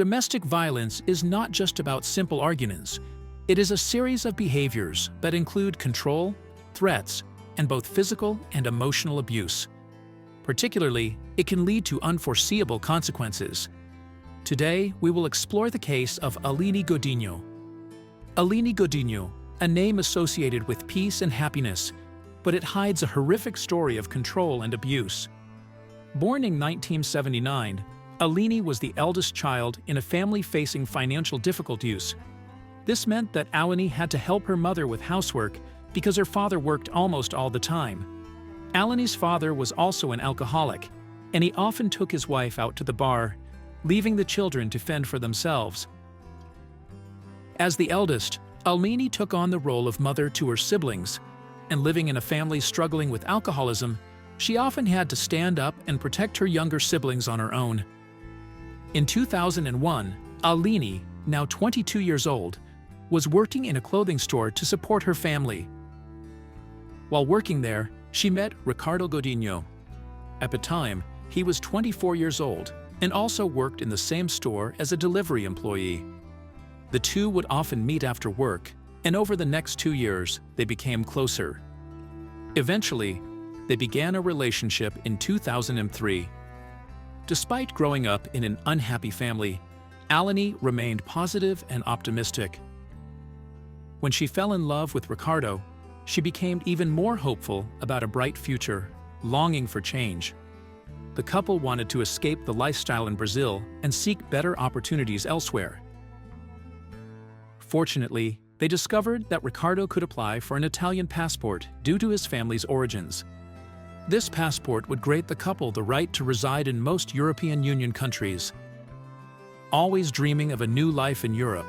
Domestic violence is not just about simple arguments. It is a series of behaviors that include control, threats, and both physical and emotional abuse. Particularly, it can lead to unforeseeable consequences. Today, we will explore the case of Aliny Godinho. Aliny Godinho, a name associated with peace and happiness, but it hides a horrific story of control and abuse. Born in 1979, Aliny was the eldest child in a family facing financial difficulties. This meant that Aliny had to help her mother with housework because her father worked almost all the time. Aliny's father was also an alcoholic, and he often took his wife out to the bar, leaving the children to fend for themselves. As the eldest, Aliny took on the role of mother to her siblings, and living in a family struggling with alcoholism, she often had to stand up and protect her younger siblings on her own. In 2001, Aliny, now 22 years old, was working in a clothing store to support her family. While working there, she met Ricardo Godinho. At the time, he was 24 years old and also worked in the same store as a delivery employee. The two would often meet after work, and over the next 2 years, they became closer. Eventually, they began a relationship in 2003. Despite growing up in an unhappy family, Aliny remained positive and optimistic. When she fell in love with Ricardo, she became even more hopeful about a bright future, longing for change. The couple wanted to escape the lifestyle in Brazil and seek better opportunities elsewhere. Fortunately, they discovered that Ricardo could apply for an Italian passport due to his family's origins. This passport would grant the couple the right to reside in most European Union countries. Always dreaming of a new life in Europe,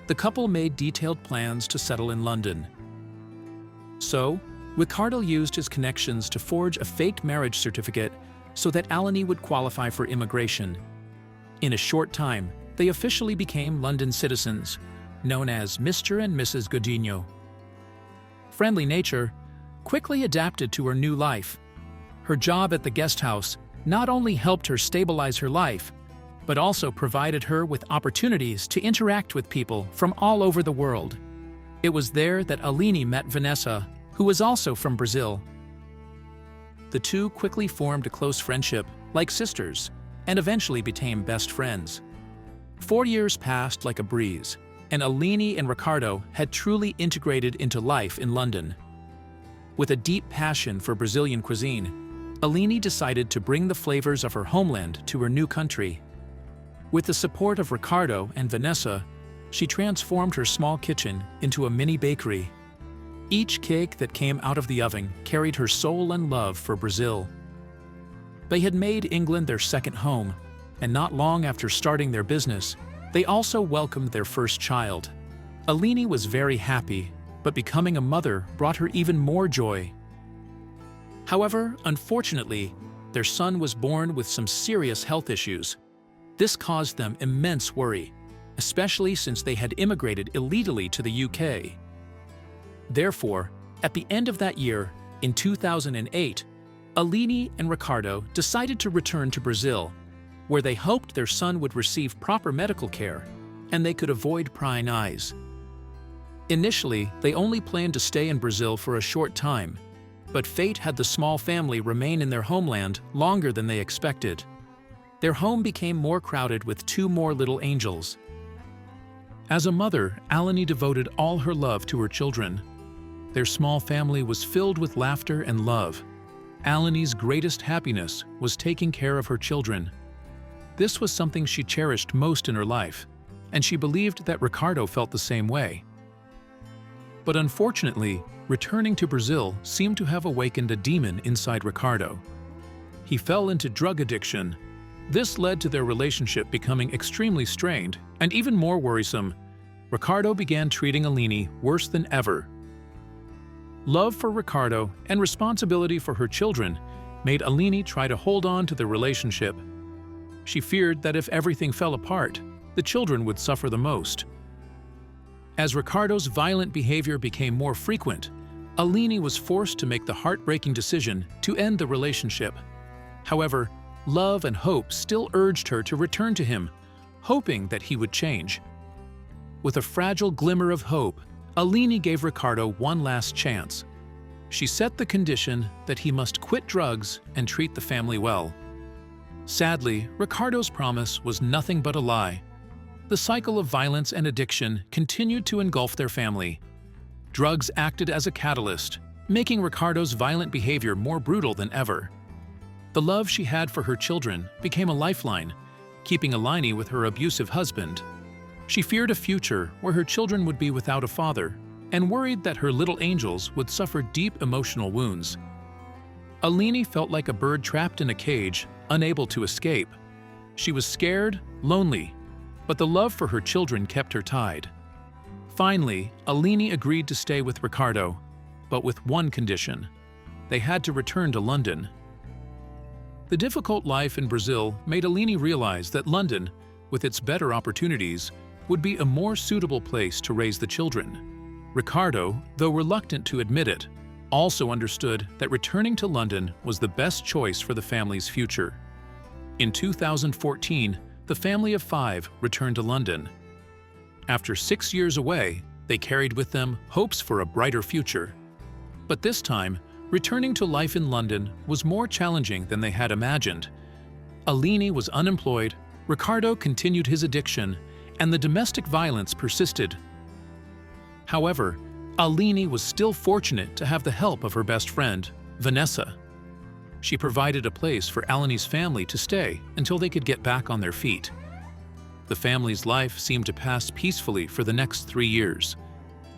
the couple made detailed plans to settle in London. So, Ricardo used his connections to forge a fake marriage certificate so that Aliny would qualify for immigration. In a short time, they officially became London citizens, known as Mr. and Mrs. Godinho. Friendly nature quickly adapted to her new life. Her job at the guest house not only helped her stabilize her life, but also provided her with opportunities to interact with people from all over the world. It was there that Aliny met Vanessa, who was also from Brazil. The two quickly formed a close friendship, like sisters, and eventually became best friends. 4 years passed like a breeze, and Aliny and Ricardo had truly integrated into life in London. With a deep passion for Brazilian cuisine, Aliny decided to bring the flavors of her homeland to her new country. With the support of Ricardo and Vanessa, she transformed her small kitchen into a mini bakery. Each cake that came out of the oven carried her soul and love for Brazil. They had made England their second home, and not long after starting their business, they also welcomed their first child. Aliny was very happy, but becoming a mother brought her even more joy. However, unfortunately, their son was born with some serious health issues. This caused them immense worry, especially since they had immigrated illegally to the UK. Therefore, at the end of that year, in 2008, Aliny and Ricardo decided to return to Brazil, where they hoped their son would receive proper medical care and they could avoid prying eyes. Initially, they only planned to stay in Brazil for a short time, but fate had the small family remain in their homeland longer than they expected. Their home became more crowded with 2 more little angels. As a mother, Aliny devoted all her love to her children. Their small family was filled with laughter and love. Aliny's greatest happiness was taking care of her children. This was something she cherished most in her life, and she believed that Ricardo felt the same way. But unfortunately, returning to Brazil seemed to have awakened a demon inside Ricardo. He fell into drug addiction. This led to their relationship becoming extremely strained and even more worrisome. Ricardo began treating Aliny worse than ever. Love for Ricardo and responsibility for her children made Aliny try to hold on to the relationship. She feared that if everything fell apart, the children would suffer the most. As Ricardo's violent behavior became more frequent, Aliny was forced to make the heartbreaking decision to end the relationship. However, love and hope still urged her to return to him, hoping that he would change. With a fragile glimmer of hope, Aliny gave Ricardo one last chance. She set the condition that he must quit drugs and treat the family well. Sadly, Ricardo's promise was nothing but a lie. The cycle of violence and addiction continued to engulf their family. Drugs acted as a catalyst, making Ricardo's violent behavior more brutal than ever. The love she had for her children became a lifeline, keeping Aliny with her abusive husband. She feared a future where her children would be without a father and worried that her little angels would suffer deep emotional wounds. Aliny felt like a bird trapped in a cage, unable to escape. She was scared, lonely, but the love for her children kept her tied. Finally, Aliny agreed to stay with Ricardo, but with one condition: they had to return to London. The difficult life in Brazil made Aliny realize that London, with its better opportunities, would be a more suitable place to raise the children. Ricardo, though reluctant to admit it, also understood that returning to London was the best choice for the family's future. In 2014, the family of 5 returned to London. After 6 years away, they carried with them hopes for a brighter future. But this time, returning to life in London was more challenging than they had imagined. Aliny was unemployed, Ricardo continued his addiction, and the domestic violence persisted. However, Aliny was still fortunate to have the help of her best friend, Vanessa. She provided a place for Aliny's family to stay until they could get back on their feet. The family's life seemed to pass peacefully for the next 3 years.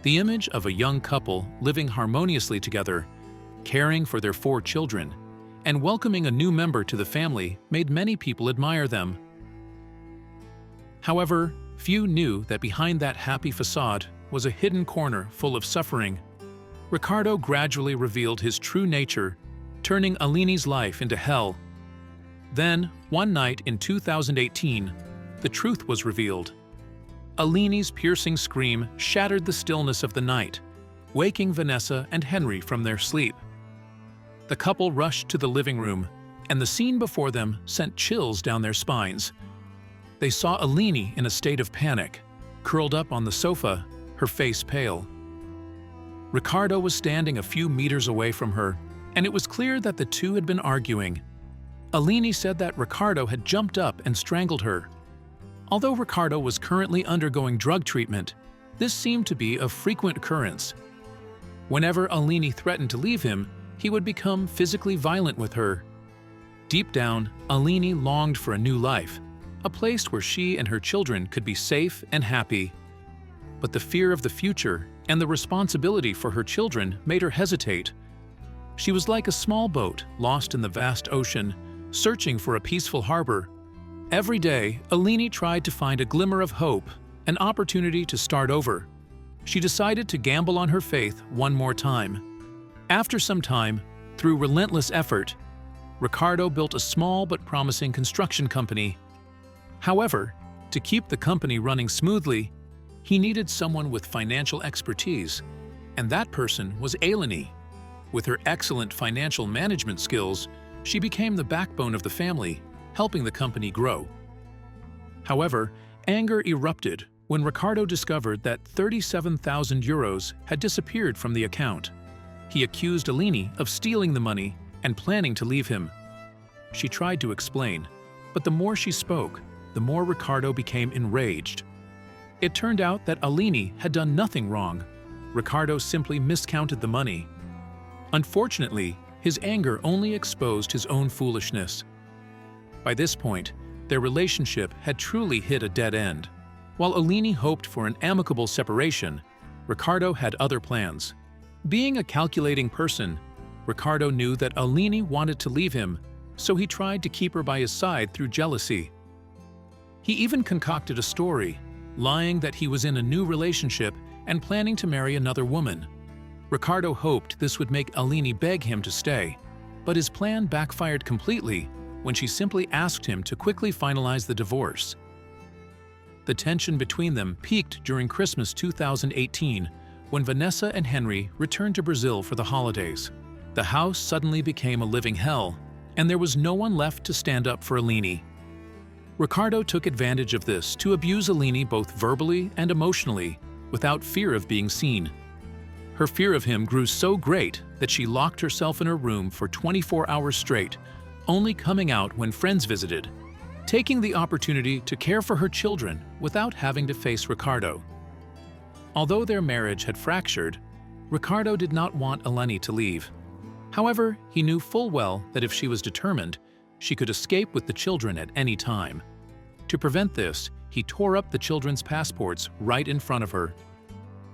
The image of a young couple living harmoniously together, caring for their 4 children, and welcoming a new member to the family made many people admire them. However, few knew that behind that happy facade was a hidden corner full of suffering. Ricardo gradually revealed his true nature, turning Aliny's life into hell. Then, one night in 2018, the truth was revealed. Aliny's piercing scream shattered the stillness of the night, waking Vanessa and Henry from their sleep. The couple rushed to the living room, and the scene before them sent chills down their spines. They saw Aliny in a state of panic, curled up on the sofa, her face pale. Ricardo was standing a few meters away from her, and it was clear that the two had been arguing. Aliny said that Ricardo had jumped up and strangled her. Although Ricardo was currently undergoing drug treatment, this seemed to be a frequent occurrence. Whenever Aliny threatened to leave him, he would become physically violent with her. Deep down, Aliny longed for a new life, a place where she and her children could be safe and happy. But the fear of the future and the responsibility for her children made her hesitate. She was like a small boat lost in the vast ocean, searching for a peaceful harbor. Every day, Aliny tried to find a glimmer of hope, an opportunity to start over. She decided to gamble on her faith one more time. After some time, through relentless effort, Ricardo built a small but promising construction company. However, to keep the company running smoothly, he needed someone with financial expertise, and that person was Aliny. With her excellent financial management skills, she became the backbone of the family, helping the company grow. However, anger erupted when Ricardo discovered that 37,000 euros had disappeared from the account. He accused Aliny of stealing the money and planning to leave him. She tried to explain, but the more she spoke, the more Ricardo became enraged. It turned out that Aliny had done nothing wrong. Ricardo simply miscounted the money. Unfortunately, his anger only exposed his own foolishness. By this point, their relationship had truly hit a dead end. While Aliny hoped for an amicable separation, Ricardo had other plans. Being a calculating person, Ricardo knew that Aliny wanted to leave him, so he tried to keep her by his side through jealousy. He even concocted a story, lying that he was in a new relationship and planning to marry another woman. Ricardo hoped this would make Aliny beg him to stay, but his plan backfired completely when she simply asked him to quickly finalize the divorce. The tension between them peaked during Christmas 2018, when Vanessa and Henry returned to Brazil for the holidays. The house suddenly became a living hell, and there was no one left to stand up for Aliny. Ricardo took advantage of this to abuse Aliny both verbally and emotionally, without fear of being seen. Her fear of him grew so great that she locked herself in her room for 24 hours straight, only coming out when friends visited, taking the opportunity to care for her children without having to face Ricardo. Although their marriage had fractured, Ricardo did not want Aliny to leave. However, he knew full well that if she was determined, she could escape with the children at any time. To prevent this, he tore up the children's passports right in front of her.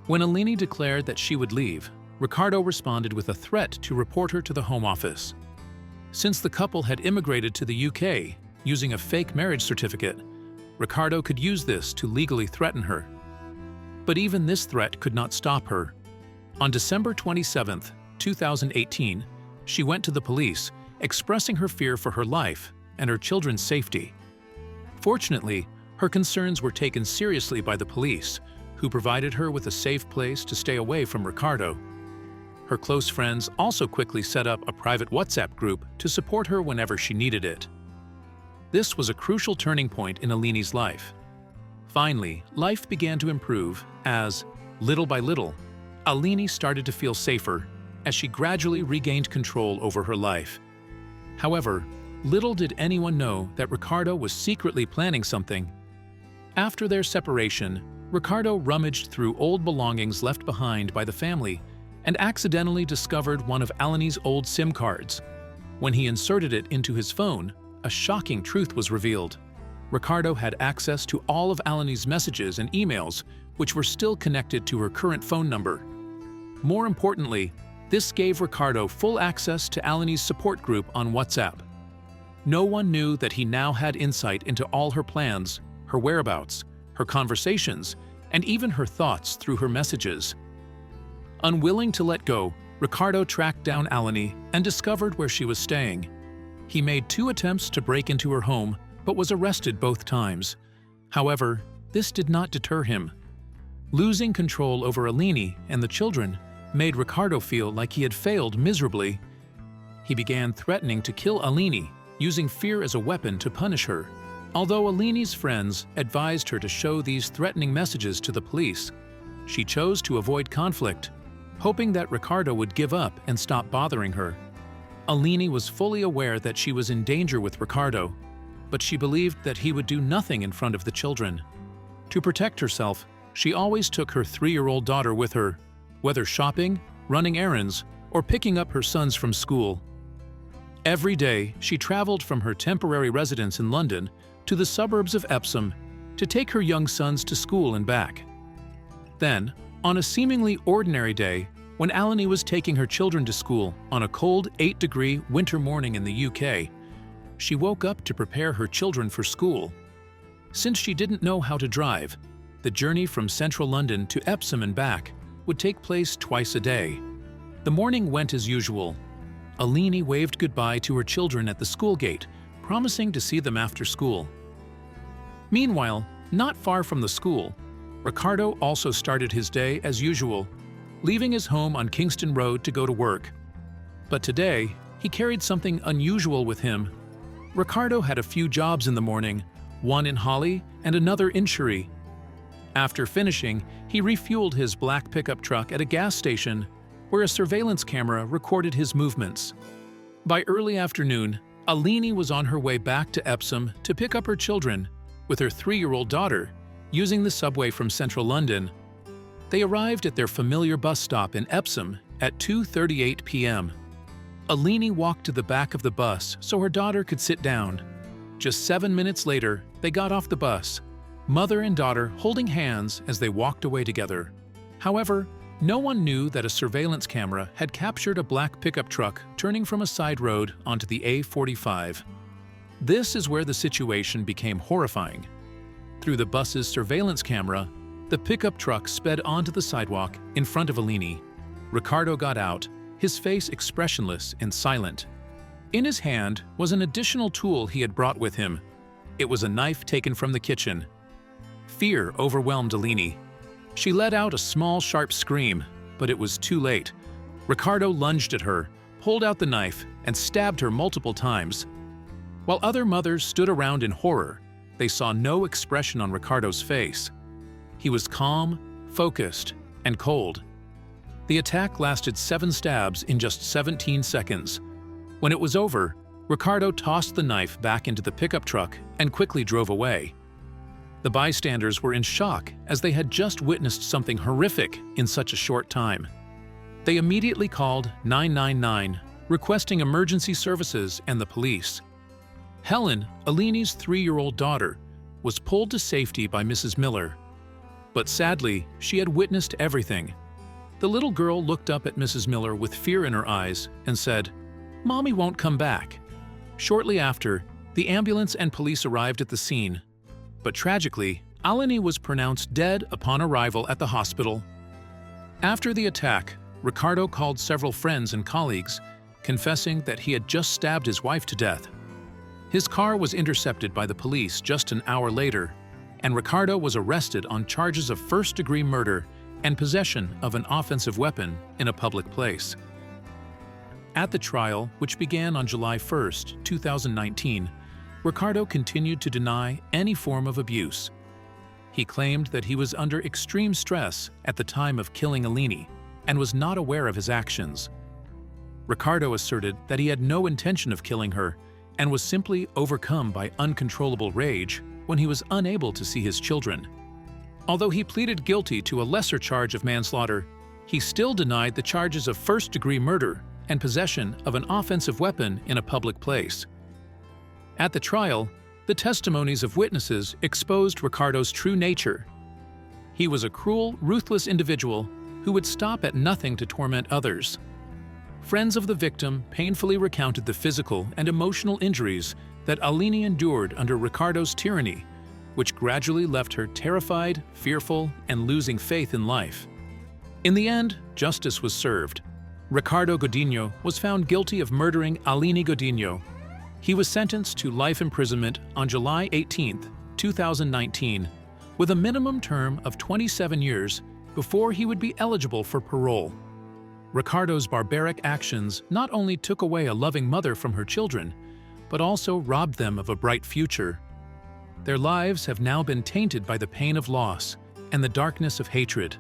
When Aliny declared that she would leave, Ricardo responded with a threat to report her to the Home Office. Since the couple had immigrated to the UK using a fake marriage certificate, Ricardo could use this to legally threaten her. But even this threat could not stop her. On December 27, 2018, she went to the police, expressing her fear for her life and her children's safety. Fortunately, her concerns were taken seriously by the police, who provided her with a safe place to stay away from Ricardo. Her close friends also quickly set up a private WhatsApp group to support her whenever she needed it. This was a crucial turning point in Aliny's life. Finally, life began to improve as, little by little, Aliny started to feel safer as she gradually regained control over her life. However, little did anyone know that Ricardo was secretly planning something. After their separation, Ricardo rummaged through old belongings left behind by the family and accidentally discovered one of Aliny's old SIM cards. When he inserted it into his phone, a shocking truth was revealed. Ricardo had access to all of Aliny's messages and emails, which were still connected to her current phone number. More importantly, this gave Ricardo full access to Aliny's support group on WhatsApp. No one knew that he now had insight into all her plans, her whereabouts, her conversations, and even her thoughts through her messages. Unwilling to let go, Ricardo tracked down Aliny and discovered where she was staying. He made 2 attempts to break into her home, but was arrested both times. However, this did not deter him. Losing control over Aliny and the children made Ricardo feel like he had failed miserably. He began threatening to kill Aliny, using fear as a weapon to punish her. Although Aliny's friends advised her to show these threatening messages to the police, she chose to avoid conflict, hoping that Ricardo would give up and stop bothering her. Aliny was fully aware that she was in danger with Ricardo, but she believed that he would do nothing in front of the children. To protect herself, she always took her 3-year-old daughter with her, whether shopping, running errands, or picking up her sons from school. Every day, she traveled from her temporary residence in London to the suburbs of Epsom to take her young sons to school and back. Then, on a seemingly ordinary day, when Aliny was taking her children to school on a cold 8-degree winter morning in the UK, she woke up to prepare her children for school. Since she didn't know how to drive, the journey from central London to Epsom and back would take place twice a day. The morning went as usual. Aliny waved goodbye to her children at the school gate, promising to see them after school. Meanwhile, not far from the school, Ricardo also started his day as usual, leaving his home on Kingston Road to go to work. But today, he carried something unusual with him. Ricardo had a few jobs in the morning, one in Holly and another in Surrey. After finishing, he refueled his black pickup truck at a gas station, where a surveillance camera recorded his movements. By early afternoon, Aliny was on her way back to Epsom to pick up her children, with her 3-year-old daughter, using the subway from central London. They arrived at their familiar bus stop in Epsom at 2:38 p.m. Aliny walked to the back of the bus so her daughter could sit down. Just 7 minutes later, they got off the bus, mother and daughter holding hands as they walked away together. However, no one knew that a surveillance camera had captured a black pickup truck turning from a side road onto the A45. This is where the situation became horrifying. Through the bus's surveillance camera, the pickup truck sped onto the sidewalk in front of Aliny. Ricardo got out, his face expressionless and silent. In his hand was an additional tool he had brought with him. It was a knife taken from the kitchen. Fear overwhelmed Aliny. She let out a small, sharp scream, but it was too late. Ricardo lunged at her, pulled out the knife, and stabbed her multiple times. While other mothers stood around in horror, they saw no expression on Ricardo's face. He was calm, focused, and cold. The attack lasted 7 stabs in just 17 seconds. When it was over, Ricardo tossed the knife back into the pickup truck and quickly drove away. The bystanders were in shock as they had just witnessed something horrific in such a short time. They immediately called 999, requesting emergency services and the police. Helen, Aliny's 3-year-old daughter, was pulled to safety by Mrs. Miller. But sadly, she had witnessed everything. The little girl looked up at Mrs. Miller with fear in her eyes and said, "Mommy won't come back." Shortly after, the ambulance and police arrived at the scene. But tragically, Aliny was pronounced dead upon arrival at the hospital. After the attack, Ricardo called several friends and colleagues, confessing that he had just stabbed his wife to death. His car was intercepted by the police just an hour later, and Ricardo was arrested on charges of first-degree murder and possession of an offensive weapon in a public place. At the trial, which began on July 1, 2019, Ricardo continued to deny any form of abuse. He claimed that he was under extreme stress at the time of killing Aliny and was not aware of his actions. Ricardo asserted that he had no intention of killing her and was simply overcome by uncontrollable rage when he was unable to see his children. Although he pleaded guilty to a lesser charge of manslaughter, he still denied the charges of first-degree murder and possession of an offensive weapon in a public place. At the trial, the testimonies of witnesses exposed Ricardo's true nature. He was a cruel, ruthless individual who would stop at nothing to torment others. Friends of the victim painfully recounted the physical and emotional injuries that Aliny endured under Ricardo's tyranny, which gradually left her terrified, fearful, and losing faith in life. In the end, justice was served. Ricardo Godinho was found guilty of murdering Aliny Godinho. He was sentenced to life imprisonment on July 18, 2019, with a minimum term of 27 years before he would be eligible for parole. Ricardo's barbaric actions not only took away a loving mother from her children, but also robbed them of a bright future. Their lives have now been tainted by the pain of loss and the darkness of hatred.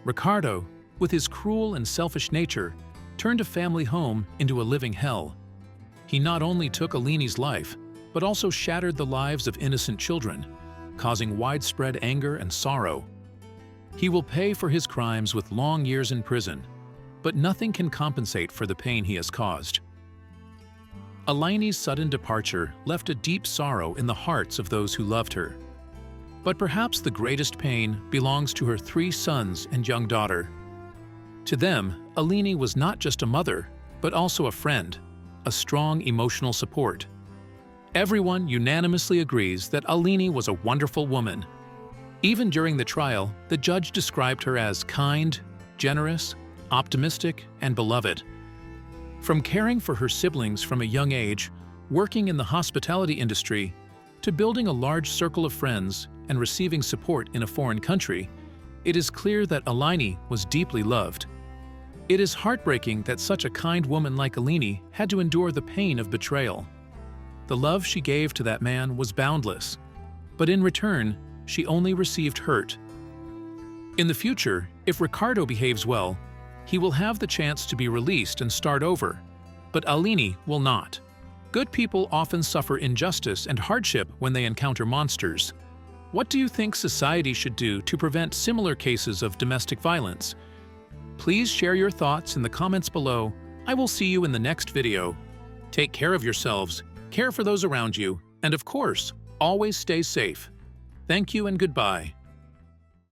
Ricardo, with his cruel and selfish nature, turned a family home into a living hell. He not only took Aliny's life, but also shattered the lives of innocent children, causing widespread anger and sorrow. He will pay for his crimes with long years in prison, but nothing can compensate for the pain he has caused. Aliny's sudden departure left a deep sorrow in the hearts of those who loved her. But perhaps the greatest pain belongs to her 3 sons and young daughter. To them, Aliny was not just a mother, but also a friend, a strong emotional support. Everyone unanimously agrees that Aliny was a wonderful woman. Even during the trial, the judge described her as kind, generous, optimistic, and beloved. From caring for her siblings from a young age, working in the hospitality industry, to building a large circle of friends and receiving support in a foreign country, it is clear that Aliny was deeply loved. It is heartbreaking that such a kind woman like Aliny had to endure the pain of betrayal. The love she gave to that man was boundless, but in return, she only received hurt. In the future, if Ricardo behaves well, he will have the chance to be released and start over, but Aliny will not. Good people often suffer injustice and hardship when they encounter monsters. What do you think society should do to prevent similar cases of domestic violence? Please share your thoughts in the comments below. I will see you in the next video. Take care of yourselves, care for those around you, and of course, always stay safe. Thank you and goodbye.